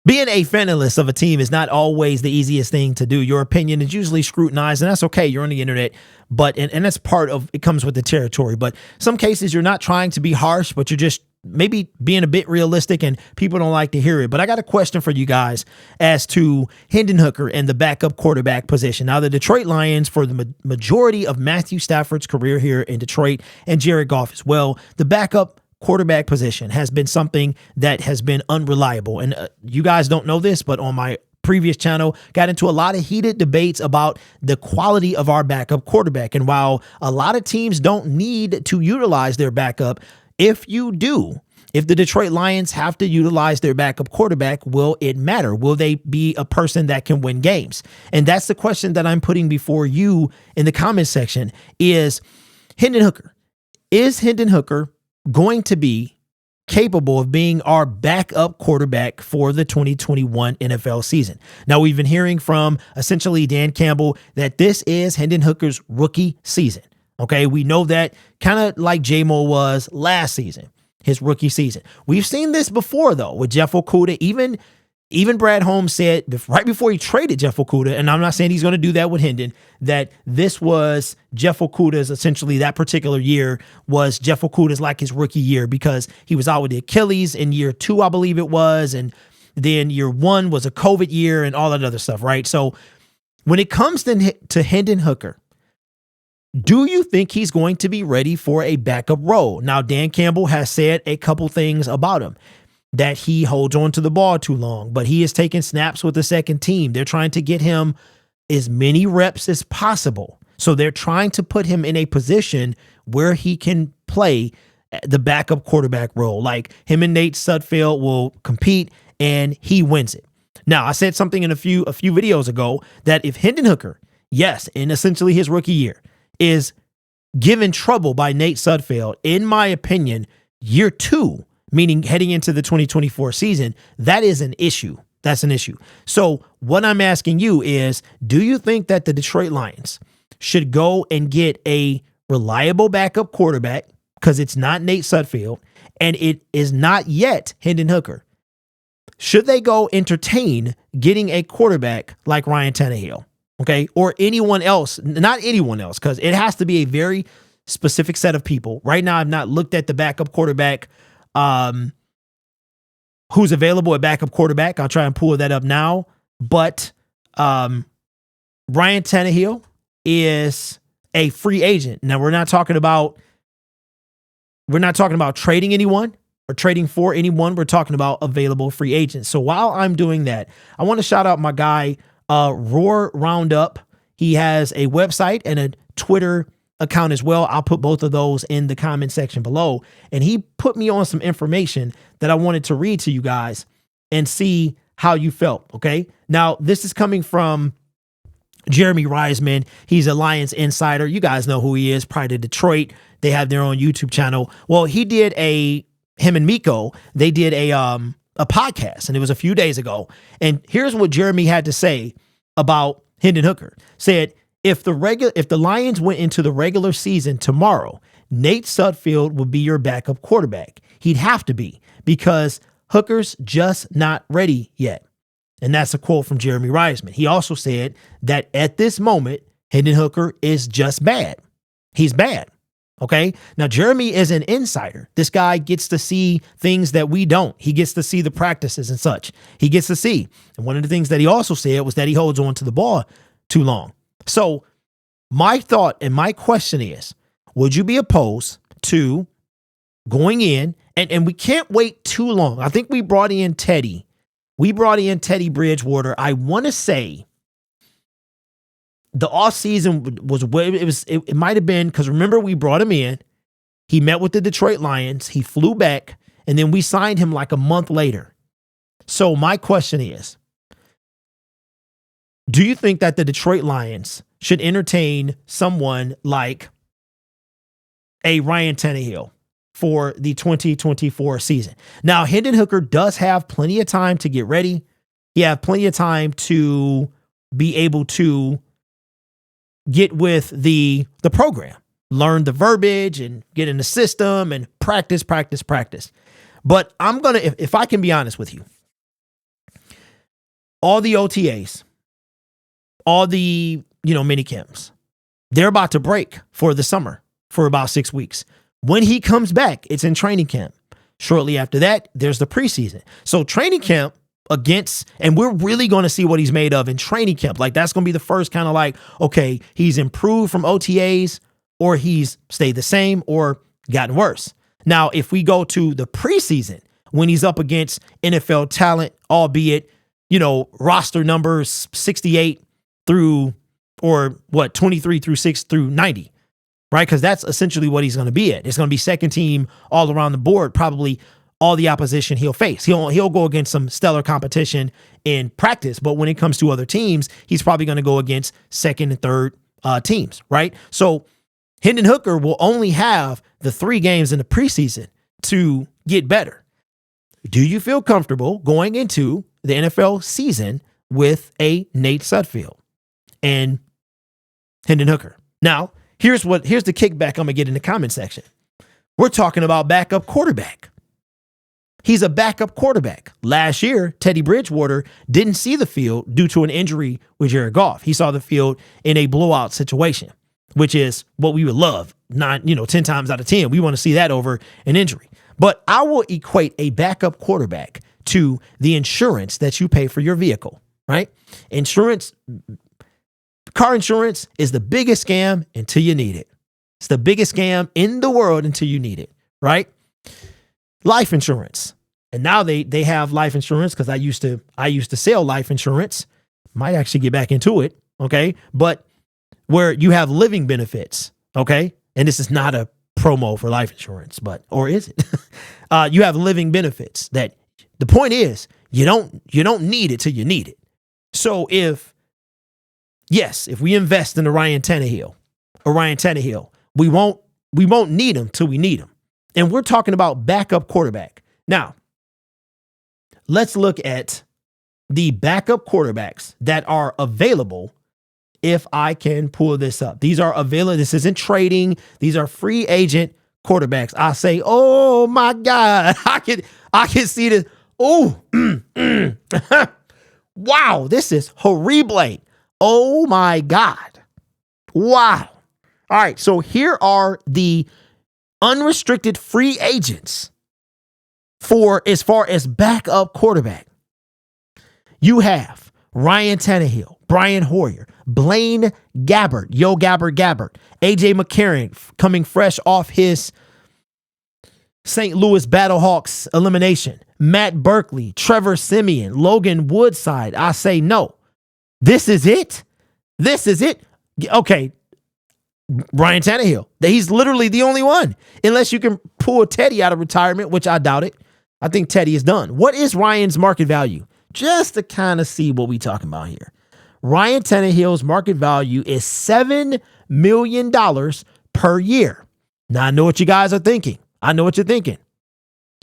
Being a fanalist of a team is not always the easiest thing to do. Your opinion is usually scrutinized, and that's okay. You're on the internet, but and that's part of it, comes with the territory. But some cases you're not trying to be harsh, but you're just maybe being a bit realistic, and people don't like to hear it. But I got a question for you guys as to Hendon Hooker and the backup quarterback position. Now, the Detroit Lions, for the majority of Matthew Stafford's career here in Detroit, and Jared Goff as well, the backup quarterback position has been something that has been unreliable. And you guys don't know this, but on my previous channel, got into a lot of heated debates about the quality of our backup quarterback. And while a lot of teams don't need to utilize their backup, if you do, if the Detroit Lions have to utilize their backup quarterback, will it matter? Will they be a person that can win games? And that's the question that I'm putting before you in the comment section is Hendon Hooker. Is Hendon Hooker going to be capable of being our backup quarterback for the 2021 NFL season? Now, we've been hearing from essentially Dan Campbell that this is Hendon Hooker's rookie season. Okay, we know that, kind of like J-Mo was last season, his rookie season. We've seen this before, though, with Jeff Okudah. Even Brad Holmes said right before he traded Jeff Okudah, and I'm not saying he's going to do that with Hendon, that this was Jeff Okudah's, essentially that particular year was Jeff Okudah's like his rookie year, because he was out with the Achilles in year 2, I believe it was, and then year 1 was a COVID year and all that other stuff, right? So when it comes to Hendon Hooker, do you think he's going to be ready for a backup role? Now, Dan Campbell has said a couple things about him, that he holds on to the ball too long, but he is taking snaps with the second team. They're trying to get him as many reps as possible. So they're trying to put him in a position where he can play the backup quarterback role. Like him and Nate Sudfeld will compete and he wins it. Now, I said something in a few videos ago that if Hendon Hooker, yes, in essentially his rookie year, is given trouble by Nate Sudfeld, in my opinion, year 2, meaning heading into the 2024 season, that is an issue. That's an issue. So what I'm asking you is, do you think that the Detroit Lions should go and get a reliable backup quarterback, because it's not Nate Sudfeld and it is not yet Hendon Hooker? Should they go entertain getting a quarterback like Ryan Tannehill? Okay, or anyone else, not anyone else, because it has to be a very specific set of people. Right now, I've not looked at the backup quarterback, who's available at backup quarterback. I'll try and pull that up now. But Ryan Tannehill is a free agent. Now, we're not talking about trading anyone or trading for anyone. We're talking about available free agents. So while I'm doing that, I want to shout out my guy, ROUNDUP. He has a website and a Twitter account as well. I'll put both of those in the comment section below. And he put me on some information that I wanted to read to you guys and see how you felt. Okay. Now, this is coming from Jeremy Reisman. He's a Lions insider. You guys know who he is. Prior to Detroit, they have their own YouTube channel. Well, him and Miko, they did a podcast, and it was a few days ago. And here's what Jeremy had to say about Hendon Hooker. Said, if the Lions went into the regular season tomorrow, Nate Sudfeld would be your backup quarterback. He'd have to be, because Hooker's just not ready yet. And that's a quote from Jeremy Reisman. He also said that at this moment, Hendon Hooker is just bad. He's bad. Okay. Now, Jeremy is an insider. This guy gets to see things that we don't. He gets to see the practices and such. He gets to see. And one of the things that he also said was that he holds on to the ball too long. So my thought and my question is, would you be opposed to going in and we can't wait too long? I think we brought in Teddy. We brought in Teddy Bridgewater. I want to say the offseason it might have been, because remember, we brought him in. He met with the Detroit Lions. He flew back, and then we signed him like a month later. So my question is, do you think that the Detroit Lions should entertain someone like a Ryan Tannehill for the 2024 season? Now, Hendon Hooker does have plenty of time to get ready. He have plenty of time to be able to get with the program, learn the verbiage and get in the system and practice. But I'm going to, if I can be honest with you, all the OTAs, all the, mini camps, they're about to break for the summer for about 6 weeks. When he comes back, it's in training camp. Shortly after that, there's the preseason. So training camp and we're really going to see what he's made of in training camp. Like, that's going to be the first kind of like, okay, he's improved from OTAs, or he's stayed the same or gotten worse. Now, if we go to the preseason, when he's up against NFL talent, albeit, roster numbers 68 through, or 23 through 6 through 90, right? Because that's essentially what he's going to be at. It's going to be second team all around the board, probably all the opposition he'll face. He'll go against some stellar competition in practice, but when it comes to other teams, he's probably going to go against second and third teams, right? So Hendon Hooker will only have the 3 games in the preseason to get better. Do you feel comfortable going into the NFL season with a Nate Sudfeld and Hendon Hooker? Now, here's the kickback I'm going to get in the comment section. We're talking about backup quarterback. He's a backup quarterback. Last year, Teddy Bridgewater didn't see the field due to an injury with Jared Goff. He saw the field in a blowout situation, which is what we would love. 10 times out of 10, we want to see that over an injury. But I will equate a backup quarterback to the insurance that you pay for your vehicle, right? Car insurance is the biggest scam until you need it. It's the biggest scam in the world until you need it, right? Life insurance. And now they have life insurance, because I used to sell life insurance. Might actually get back into it, okay? But where you have living benefits, okay? And this is not a promo for life insurance, or is it? You have living benefits that the point is you don't need it till you need it. So if we invest in Ryan Tannehill, we won't need him till we need him. And we're talking about backup quarterback. Now, let's look at the backup quarterbacks that are available. If I can pull this up, these are available. This isn't trading. These are free agent quarterbacks. I say, oh my God, I can see this. Oh, wow, this is horrible. Oh my God. Wow. All right. So here are the unrestricted free agents for as far as backup quarterback. You have Ryan Tannehill, Brian Hoyer, Blaine Gabbert, Gabbert, AJ McCarron coming fresh off his St. Louis Battlehawks elimination, Matt Berkeley, Trevor Siemian, Logan Woodside. I say no. This is it. Okay. Ryan Tannehill. He's literally the only one, unless you can pull Teddy out of retirement, which I doubt it. I think Teddy is done. What is Ryan's market value? Just to kind of see what we talking about here. Ryan Tannehill's market value is $7 million per year. Now, I know what you guys are thinking. I know what you're thinking.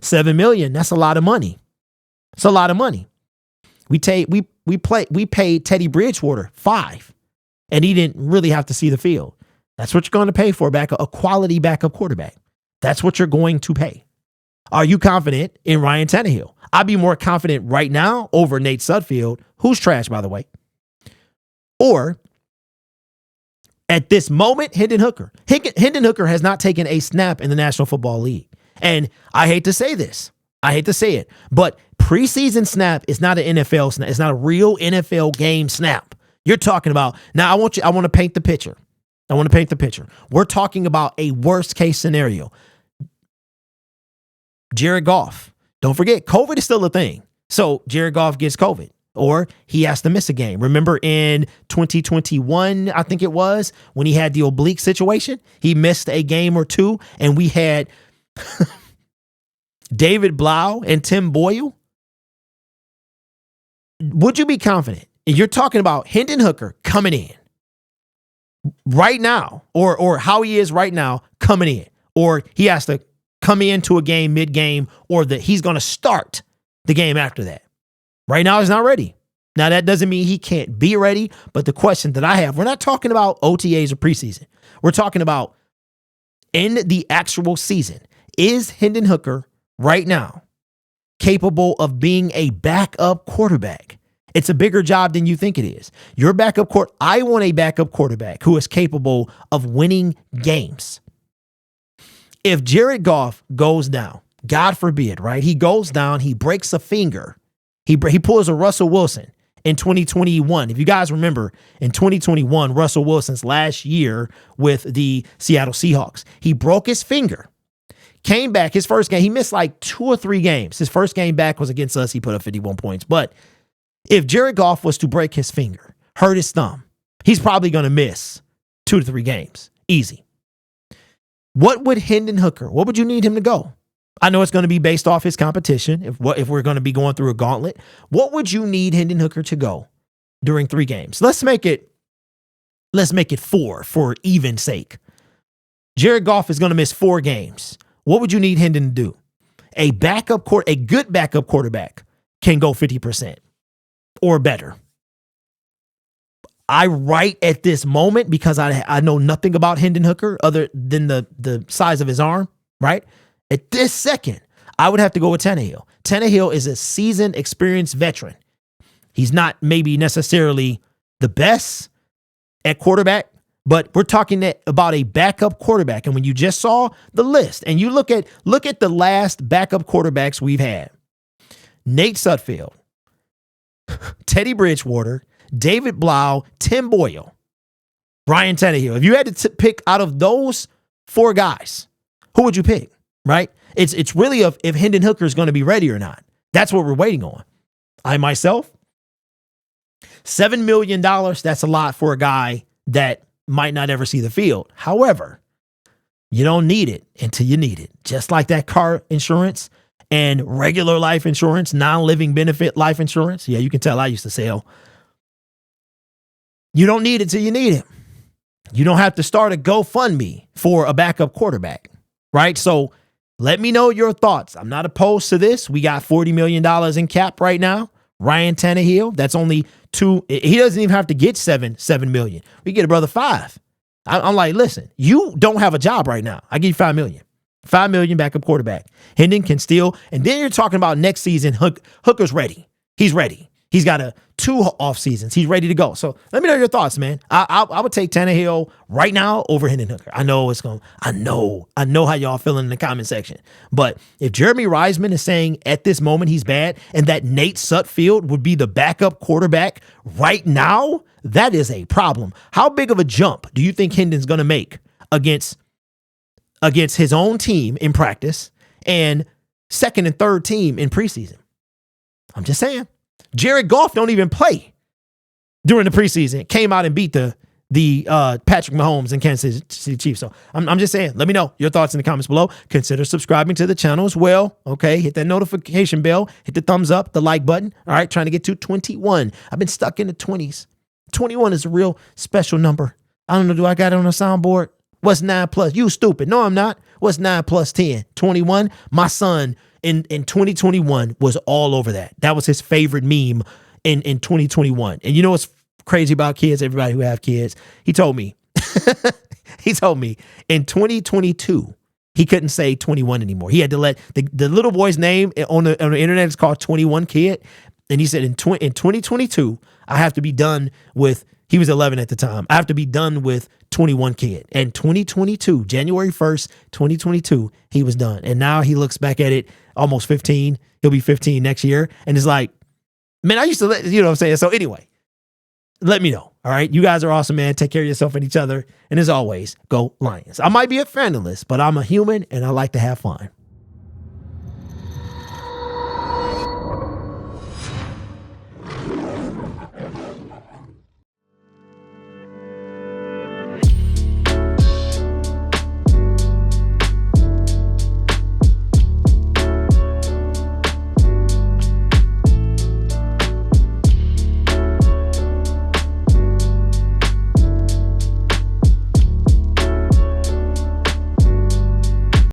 $7 million, that's a lot of money. It's a lot of money. We paid Teddy Bridgewater $5 million, and he didn't really have to see the field. That's what you're going to pay for a quality backup quarterback. That's what you're going to pay. Are you confident in Ryan Tannehill? I'd be more confident right now over Nate Sudfeld, who's trash, by the way. Or at this moment, Hendon Hooker. Hendon Hooker has not taken a snap in the National Football League. And I hate to say this. I hate to say it. But preseason snap is not an NFL snap. It's not a real NFL game snap. You're talking about, now I want to paint the picture. We're talking about a worst case scenario. Jared Goff. Don't forget, COVID is still a thing. So Jared Goff gets COVID, or he has to miss a game. Remember in 2021, I think it was, when he had the oblique situation, he missed a game or two, and we had David Blau and Tim Boyle. Would you be confident? You're talking about Hendon Hooker coming in right now, or how he is right now coming in, or he has to come into a game mid-game, or that he's going to start the game after that. Right now, he's not ready. Now, that doesn't mean he can't be ready, but the question that I have, we're not talking about OTAs or preseason. We're talking about in the actual season. Is Hendon Hooker right now capable of being a backup quarterback It's a bigger job than you think it is. Your I want a backup quarterback who is capable of winning games. If Jared Goff goes down, God forbid, right? He goes down, he breaks a finger. He pulls a Russell Wilson in 2021. If you guys remember, in 2021, Russell Wilson's last year with the Seattle Seahawks, he broke his finger. Came back his first game. He missed like 2 or 3 games. His first game back was against us. He put up 51 points. But if Jared Goff was to break his finger, hurt his thumb, he's probably going to miss 2 to 3 games. Easy. What would Hendon Hooker, what would you need him to go? I know it's going to be based off his competition. If we're going to be going through a gauntlet, what would you need Hendon Hooker to go during 3 games? Let's make it 4 for even sake. Jared Goff is going to miss 4 games. What would you need Hendon to do? A good backup quarterback can go 50% or better. Right at this moment, because I know nothing about Hendon Hooker other than the size of his arm, right? At this second, I would have to go with Tannehill. Tannehill is a seasoned, experienced veteran. He's not maybe necessarily the best at quarterback, but we're talking about a backup quarterback. And when you just saw the list and you look at the last backup quarterbacks we've had, Nate Sudfeld, Teddy Bridgewater, David Blau, Tim Boyle, Ryan Tannehill. If you had to pick out of those 4 guys, who would you pick, right? It's really if Hendon Hooker is going to be ready or not. That's what we're waiting on. I myself, $7 million, that's a lot for a guy that might not ever see the field. However, you don't need it until you need it. Just like that car insurance and regular life insurance, non-living benefit life insurance. Yeah, you can tell I used to sell. You don't need it till you need it. You don't have to start a GoFundMe for a backup quarterback, right? So let me know your thoughts. I'm not opposed to this. We got $40 million in cap right now. Ryan Tannehill, that's only 2. He doesn't even have to get $7 million. We get a brother 5. I'm like, listen, you don't have a job right now. I give you $5 million. $5 million backup quarterback. Hendon can steal. And then you're talking about next season. Hooker's ready. He's ready. He's got 2 off seasons. He's ready to go. So let me know your thoughts, man. I would take Tannehill right now over Hendon Hooker. I know how y'all feeling in the comment section. But if Jeremy Reisman is saying at this moment he's bad and that Nate Sudfeld would be the backup quarterback right now, that is a problem. How big of a jump do you think Hendon's going to make against his own team in practice and second and third team in preseason? I'm just saying. Jared Goff don't even play during the preseason. Came out and beat the Patrick Mahomes and Kansas City Chiefs. So I'm just saying, let me know your thoughts in the comments below. Consider subscribing to the channel as well. Okay, hit that notification bell, hit the thumbs up, the like button. All right, trying to get to 21. I've been stuck in the 20s. 21 is a real special number. I don't know, do I got it on a soundboard? What's 9 plus? You stupid. No, I'm not. What's 9 plus 10? 21. My son in 2021 was all over that. That was his favorite meme in 2021. And you know what's crazy about kids? Everybody who have kids, he told me in 2022, he couldn't say 21 anymore. He had to let the little boy's name on the internet is called 21 Kid. And he said in 2022, I have to be done with, he was 11 at the time. I have to be done with 21 Kid. And 2022, January 1st, 2022, he was done. And now he looks back at it almost 15. He'll be 15 next year. And it's like, man, I used to let, you know what I'm saying? So anyway, let me know. All right. You guys are awesome, man. Take care of yourself and each other. And as always, go Lions. I might be a fanalist, but I'm a human and I like to have fun.